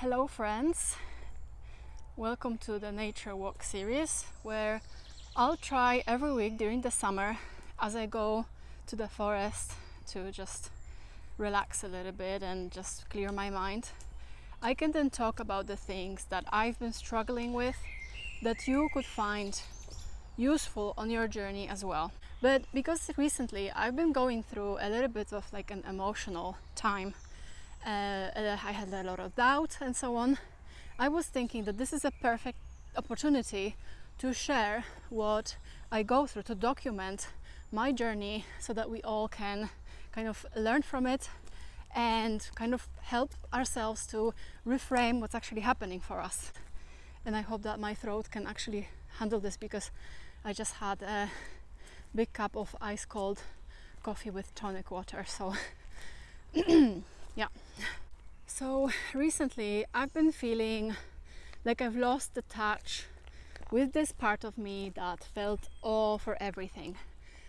Hello friends, welcome to the Nature Walk series where I'll try every week during the summer as I go to the forest to just relax a little bit and just clear my mind. I can then talk about the things that I've been struggling with that you could find useful on your journey as well. But because recently I've been going through a little bit of like an emotional time, I had a lot of doubt and so on. I was thinking that this is a perfect opportunity to share what I go through, to document my journey so that we all can kind of learn from it and kind of help ourselves to reframe what's actually happening for us. And I hope that my throat can actually handle this because I just had a big cup of ice cold coffee with tonic water, so yeah. So recently I've been feeling like I've lost the touch with this part of me that felt all for everything.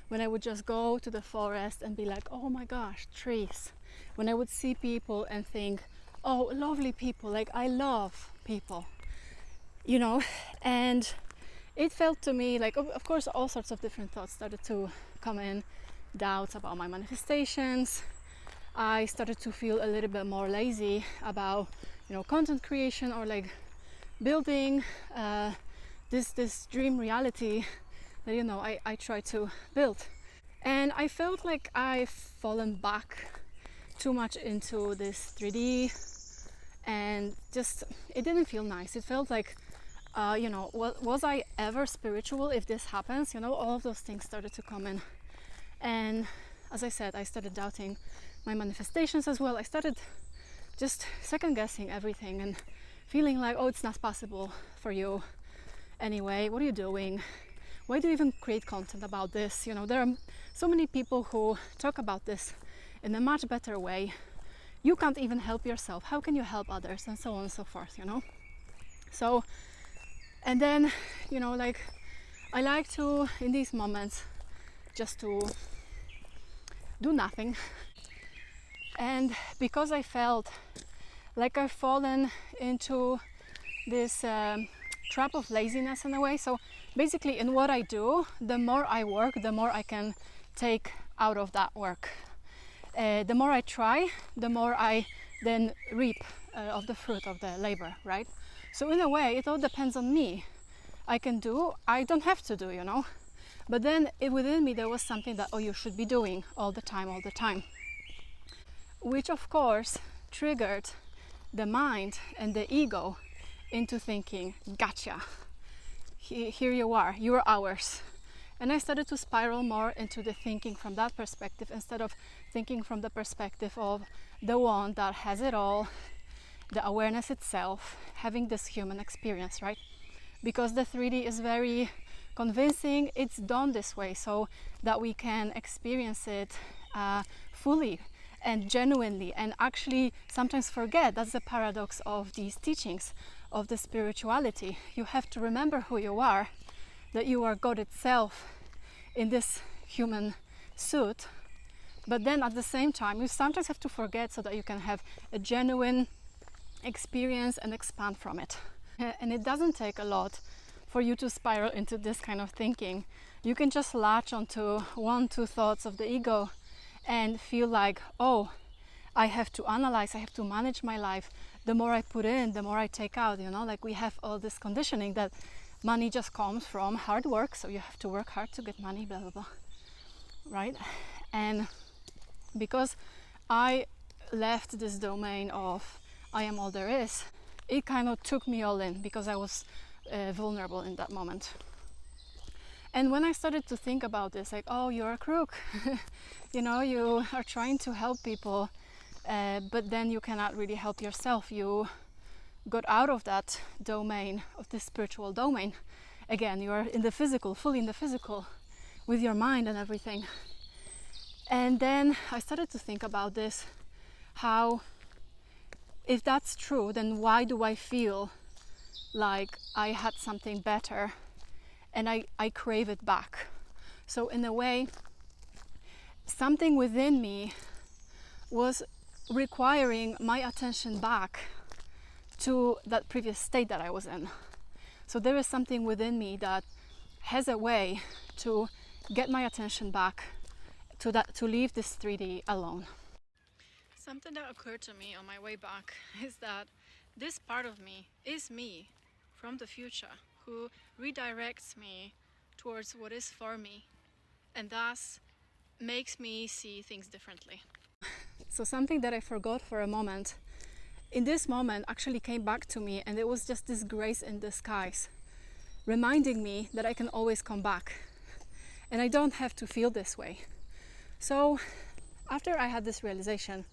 When I would just go to the forest and be like, oh my gosh, trees. When I would see people and think, oh, lovely people, like I love people, you know. And it felt to me like, of course, all sorts of different thoughts started to come in. Doubts about my manifestations. I started to feel a little bit more lazy about, content creation or like building this dream reality that I try to build. And I felt like I've fallen back too much into this 3D, and just it didn't feel nice. It felt like was I ever spiritual if this happens? All of those things started to come in. And as I said, I started doubting my manifestations as well. I started just second guessing everything and feeling like, oh, it's not possible for you anyway. What are you doing? Why do you even create content about this? There are so many people who talk about this in a much better way. You can't even help yourself. How can you help others? And so on and so forth, So, and then, I like to, in these moments, just to do nothing. And because I felt like I've fallen into this trap of laziness in a way. So basically in what I do, the more I work, the more I can take out of that work. The more I try, the more I then reap of the fruit of the labor, right? So in a way, it all depends on me. I don't have to do, But then within me, there was something that, you should be doing all the time. Which of course triggered the mind and the ego into thinking, gotcha, here you are, you're ours. And I started to spiral more into the thinking from that perspective instead of thinking from the perspective of the one that has it all, the awareness itself, having this human experience, right? Because the 3D is very convincing, it's done this way so that we can experience it fully and genuinely, and actually sometimes forget. That's the paradox of these teachings of the spirituality. You have to remember who you are, that you are God itself in this human suit, but then at the same time you sometimes have to forget so that you can have a genuine experience and expand from it. And it doesn't take a lot for you to spiral into this kind of thinking. You can just latch onto 1-2 thoughts of the ego and feel like, oh, I have to analyze, I have to manage my life. The more I put in, the more I take out, like we have all this conditioning that money just comes from hard work, so you have to work hard to get money, blah, blah, blah, right? And because I left this domain of I am all there is, it kind of took me all in because I was vulnerable in that moment. And when I started to think about this, like, oh, you're a crook, you are trying to help people, but then you cannot really help yourself. You got out of that domain, of this spiritual domain. Again, you are in the physical, fully in the physical, with your mind and everything. And then I started to think about this, how, if that's true, then why do I feel like I had something better and I crave it back? So in a way, something within me was requiring my attention back to that previous state that I was in. So there is something within me that has a way to get my attention back to leave this 3D alone. Something that occurred to me on my way back is that this part of me is me from the future, who redirects me towards what is for me, and thus makes me see things differently. So something that I forgot for a moment, in this moment actually came back to me, and it was just this grace in disguise, reminding me that I can always come back, and I don't have to feel this way. So after I had this realization,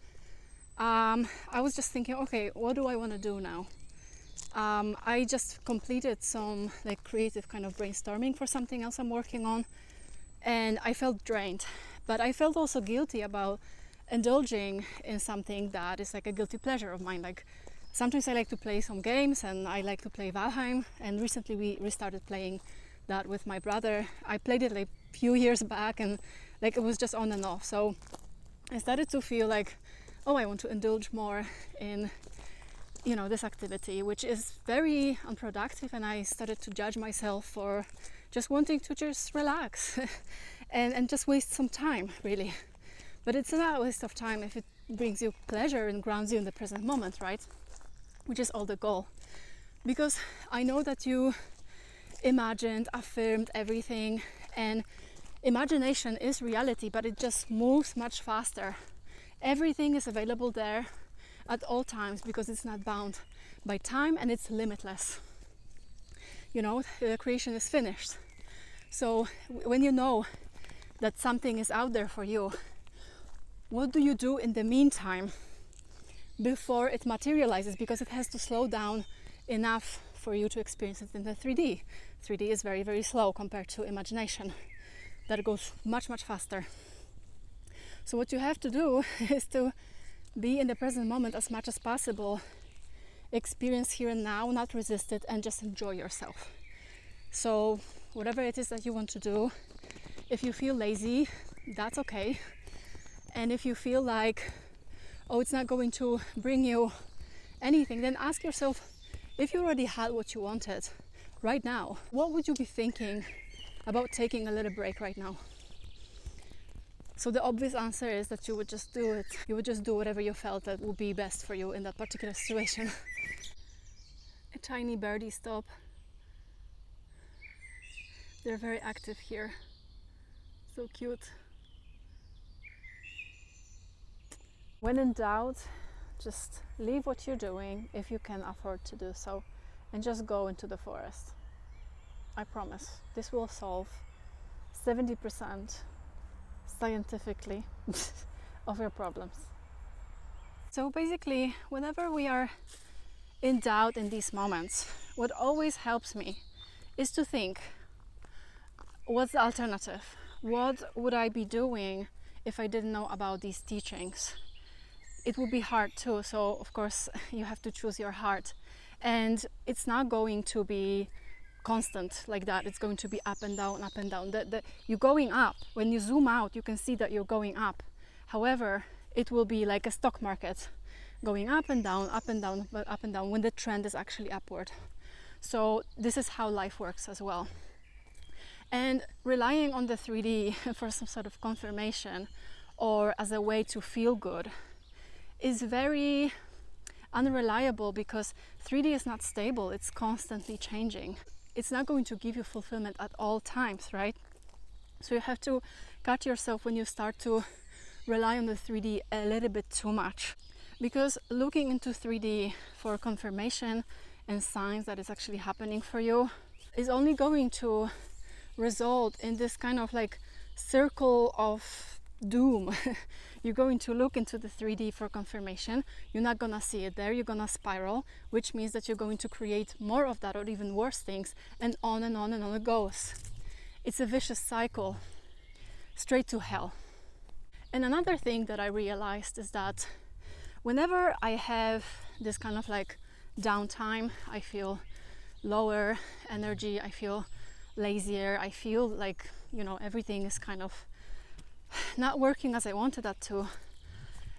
I was just thinking, okay, what do I want to do now? I just completed some like creative kind of brainstorming for something else I'm working on, and I felt drained, but I felt also guilty about indulging in something that is like a guilty pleasure of mine. Like sometimes I like to play some games, and I like to play Valheim, and recently we restarted playing that with my brother. I played it like a few years back, and like it was just on and off. So I started to feel like, oh, I want to indulge more in, you know, this activity, which is very unproductive, and I started to judge myself for just wanting to just relax and just waste some time, really. But it's not a waste of time if it brings you pleasure and grounds you in the present moment, right? Which is all the goal. Because I know that you imagined, affirmed everything, and imagination is reality, but it just moves much faster. Everything is available there at all times because it's not bound by time, and it's limitless. You know, the creation is finished. So when you know that something is out there for you, what do you do in the meantime before it materializes? Because it has to slow down enough for you to experience it in the 3D. 3D is very, very slow compared to imagination. That goes much, much faster. So what you have to do is to be in the present moment as much as possible, experience here and now, not resist it, and just enjoy yourself. So whatever it is that you want to do, if you feel lazy, that's okay. And if you feel like, oh, it's not going to bring you anything, then ask yourself, if you already had what you wanted right now, what would you be thinking about taking a little break right now? So the obvious answer is that you would just do it. You would just do whatever you felt that would be best for you in that particular situation. A tiny birdie stop. They're very active here. So cute. When in doubt, just leave what you're doing if you can afford to do so, and just go into the forest. I promise, this will solve 70% scientifically of your problems. So basically, whenever we are in doubt in these moments, what always helps me is to think, what's the alternative? What would I be doing if I didn't know about these teachings? It would be hard too, so of course you have to choose your heart, and it's not going to be constant like that. It's going to be up and down, up and down. You're going up. When you zoom out, you can see that you're going up. However, it will be like a stock market, going up and down, up and down, but up and down, when the trend is actually upward. So this is how life works as well. And relying on the 3D for some sort of confirmation or as a way to feel good is very unreliable, because 3D is not stable. It's constantly changing. It's not going to give you fulfillment at all times, right? So you have to cut yourself when you start to rely on the 3D a little bit too much, because looking into 3D for confirmation and signs that it's actually happening for you is only going to result in this kind of like circle of doom. You're going to look into the 3D for confirmation, you're not gonna see it there, you're gonna spiral, which means that you're going to create more of that or even worse things, and on and on and on it goes. It's a vicious cycle, straight to hell. And another thing that I realized is that whenever I have this kind of like downtime, I feel lower energy, I feel lazier, I feel like, you know, everything is kind of not working as I wanted that to.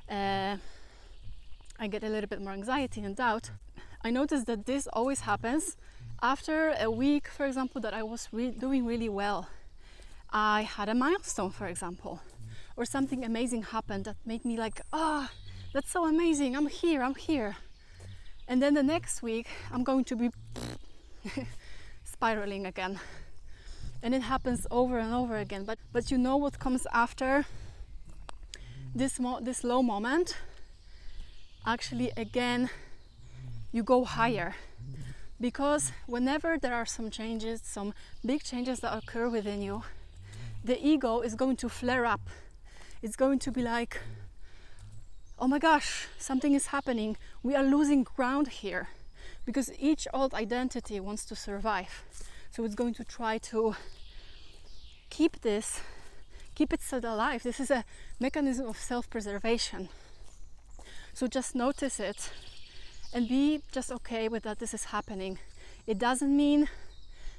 I get a little bit more anxiety and doubt. I noticed that this always happens after a week, for example, that I was doing really well. I had a milestone, for example, or something amazing happened that made me like, ah, oh, that's so amazing, I'm here. And then the next week, I'm going to be spiraling again. And it happens over and over again. But you know what comes after this low moment? Actually, again, you go higher. Because whenever there are some changes, some big changes that occur within you, the ego is going to flare up. It's going to be like, oh my gosh, something is happening. We are losing ground here. Because each old identity wants to survive. So it's going to try to keep it still alive. This is a mechanism of self-preservation. So just notice it and be just okay with that this is happening. It doesn't mean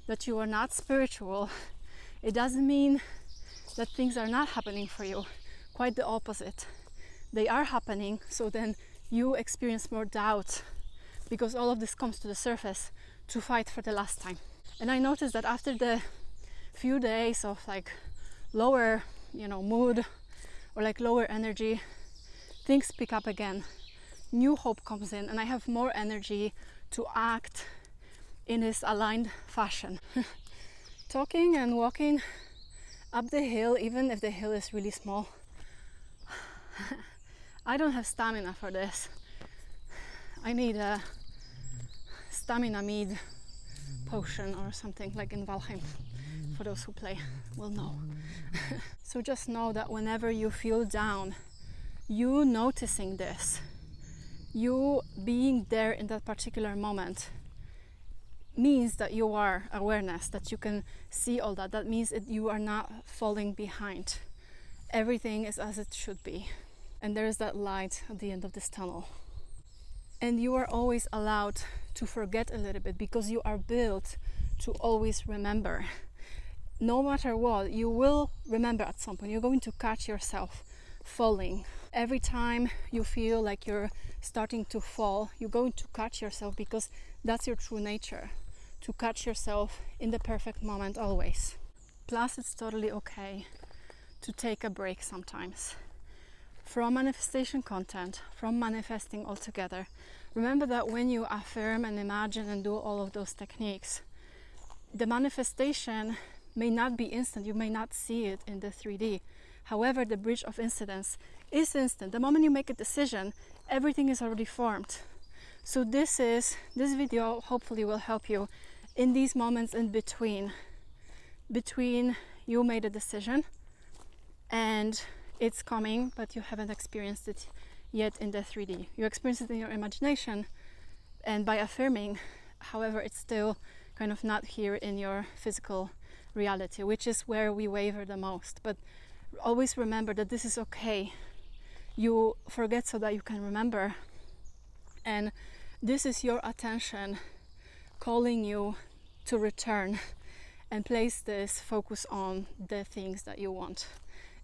that you are not spiritual. It doesn't mean that things are not happening for you. Quite the opposite. They are happening, so then you experience more doubt because all of this comes to the surface to fight for the last time. And I noticed that after the few days of like lower, mood or like lower energy, things pick up again. New hope comes in and I have more energy to act in this aligned fashion. Talking and walking up the hill, even if the hill is really small, I don't have stamina for this. I need a stamina mead potion or something like in Valheim. For those who play will know. So just know that whenever you feel down, you noticing this, you being there in that particular moment, means that you are awareness, that you can see all that. That means that you are not falling behind. Everything is as it should be. And there is that light at the end of this tunnel. And you are always allowed to forget a little bit because you are built to always remember. No matter what, you will remember at some point. You're going to catch yourself falling. Every time you feel like you're starting to fall, you're going to catch yourself because that's your true nature. To catch yourself in the perfect moment always. Plus, it's totally okay to take a break sometimes. From manifestation content, from manifesting altogether. Remember that when you affirm and imagine and do all of those techniques, the manifestation may not be instant. You may not see it in the 3D. However, the bridge of incidence is instant. The moment you make a decision, everything is already formed. So this video hopefully will help you in these moments in between you made a decision and it's coming, but you haven't experienced it yet in the 3D. You experience it in your imagination and by affirming, however, it's still kind of not here in your physical reality, which is where we waver the most. But always remember that this is okay. You forget so that you can remember. And this is your attention calling you to return and place this focus on the things that you want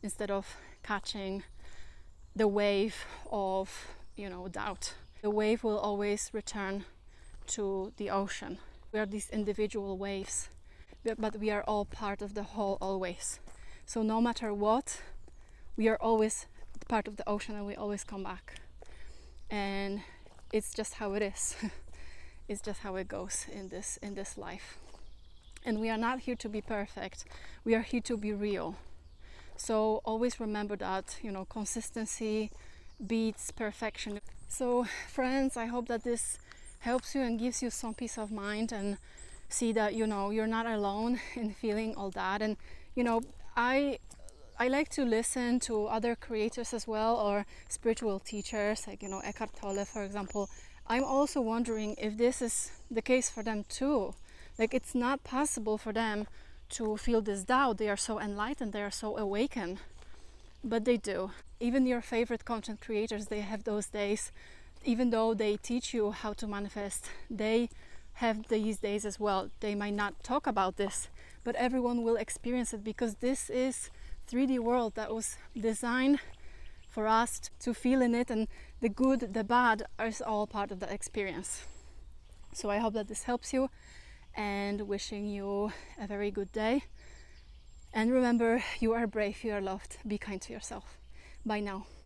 instead of catching the wave of, doubt. The wave will always return to the ocean. We are these individual waves, but we are all part of the whole always. So no matter what, we are always part of the ocean and we always come back. And it's just how it is. It's just how it goes in this life. And we are not here to be perfect. We are here to be real. So always remember that, consistency beats perfection. So friends, I hope that this helps you and gives you some peace of mind and see that, you're not alone in feeling all that. And, I like to listen to other creators as well, or spiritual teachers like, Eckhart Tolle, for example. I'm also wondering if this is the case for them too. Like, it's not possible for them to feel this doubt. They are so enlightened, they are so awakened, but they do. Even your favorite content creators, they have those days. Even though they teach you how to manifest, they have these days as well. They might not talk about this, but everyone will experience it because this is 3D world that was designed for us to feel in it, and the good, the bad is all part of that experience. So I hope that this helps you, and wishing you a very good day. And remember, you are brave, you are loved. Be kind to yourself. Bye now.